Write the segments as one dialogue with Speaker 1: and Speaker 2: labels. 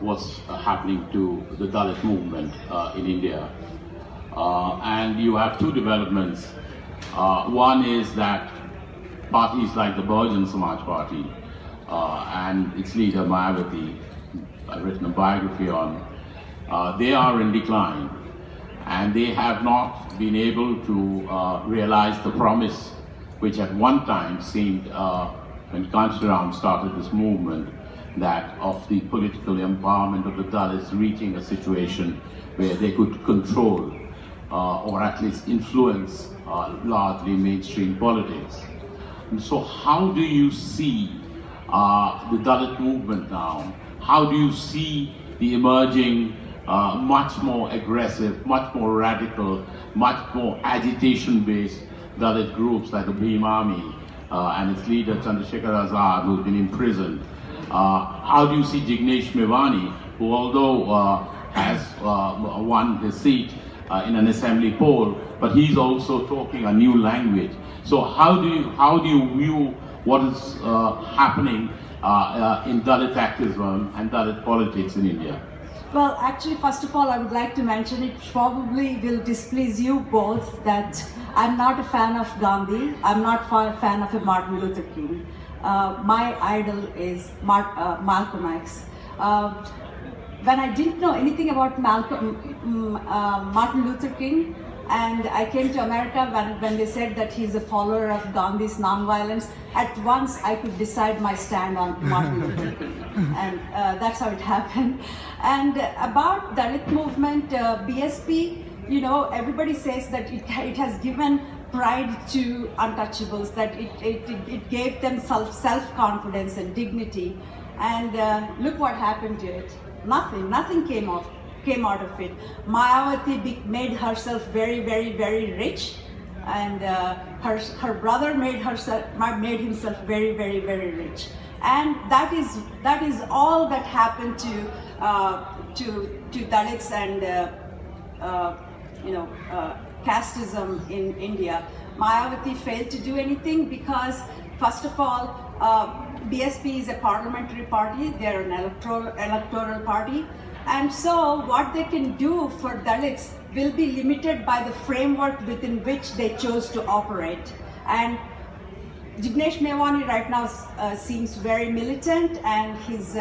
Speaker 1: what's happening to the Dalit movement in India. And you have two developments. One is that parties like the Bahujan Samaj Party and its leader Mayawati, I've written a biography on, they are in decline, and they have not been able to realize the promise which at one time seemed, when Kanchiram started this movement, that of the political empowerment of the Dalits reaching a situation where they could control or at least influence largely mainstream politics. And so how do you see the Dalit movement now? How do you see the emerging, much more aggressive, much more radical, much more agitation-based Dalit groups like the Bhim Army and its leader Chandrasekhar Azad, who's been imprisoned? How do you see Jignesh Mevani, who although has won his seat in an assembly poll, but he's also talking a new language? So how do you view what is happening in Dalit activism and Dalit politics in India?
Speaker 2: Well, actually, first of all, I would like to mention, it probably will displease you both, that I'm not a fan of Gandhi. I'm not a fan of Martin Luther King. My idol is Malcolm X. When I didn't know anything about Martin Luther King, and I came to America when they said that he's a follower of Gandhi's nonviolence, at once I could decide my stand on Martin Luther King. And that's how it happened. And about Dalit movement, BSP, you know, everybody says that it has given pride to untouchables, that it gave them self-confidence and dignity. And look what happened to it. Nothing came out of it. Mayawati made herself very, very, very rich, and her brother made himself very, very, very rich. And that is all that happened to Dalits and casteism in India. Mayawati failed to do anything because, first of all, BSP is a parliamentary party. They're an electoral party. And so what they can do for Dalits will be limited by the framework within which they chose to operate. And Jignesh Mevani right now seems very militant, and his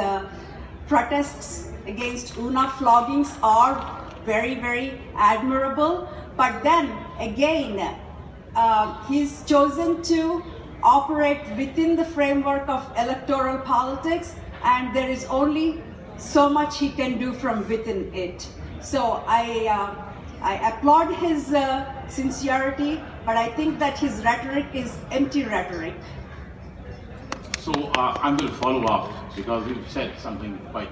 Speaker 2: protests against Una floggings are very, very admirable. But then again, he's chosen to operate within the framework of electoral politics, and there is only so much he can do from within it. So I applaud his sincerity, but I think that his rhetoric is empty rhetoric.
Speaker 1: So I'm going to follow up, because you've said something quite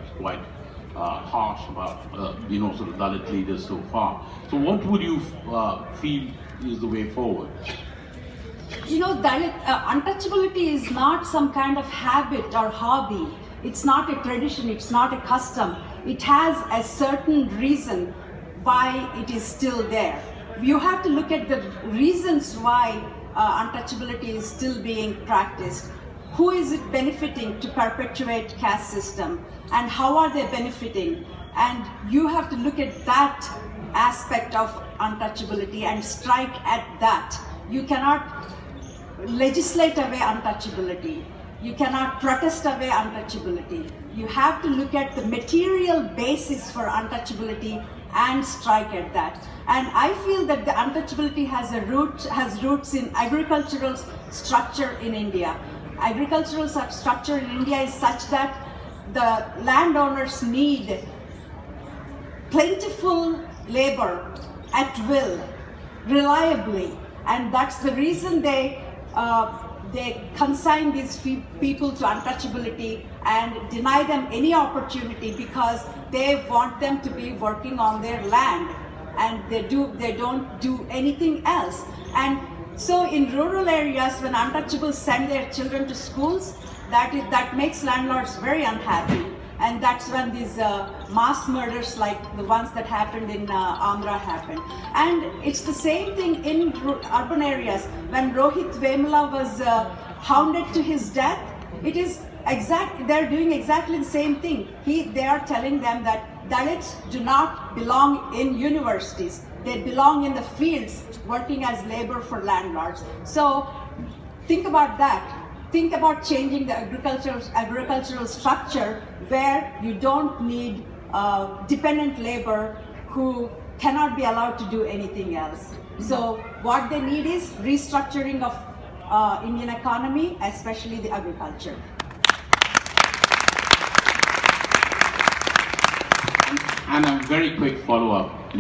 Speaker 1: harsh about sort of Dalit leaders so far. So what would you feel is the way forward?
Speaker 2: You know, Dalit untouchability is not some kind of habit or hobby. It's not a tradition, it's not a custom. It has a certain reason why it is still there. You have to look at the reasons why untouchability is still being practiced. Who is it benefiting to perpetuate caste system, and how are they benefiting? And you have to look at that aspect of untouchability and strike at that. You cannot legislate away untouchability. You cannot protest away untouchability. You have to look at the material basis for untouchability and strike at that. And I feel that the untouchability has roots in agricultural structure in India. Agricultural structure in India is such that the landowners need plentiful labor at will, reliably, and that's the reason they consign these people to untouchability and deny them any opportunity, because they want them to be working on their land, and they don't do anything else. And so in rural areas, when untouchables send their children to schools, that makes landlords very unhappy. And that's when these mass murders like the ones that happened in Andhra happened. And it's the same thing in urban areas. When Rohit Vemula was hounded to his death, it is Exactly, they're doing exactly the same thing. They are telling them that Dalits do not belong in universities. They belong in the fields, working as labor for landlords. So think about that. Think about changing the agricultural structure where you don't need dependent labor who cannot be allowed to do anything else. So what they need is restructuring of Indian economy, especially the agriculture.
Speaker 1: And a very quick follow-up.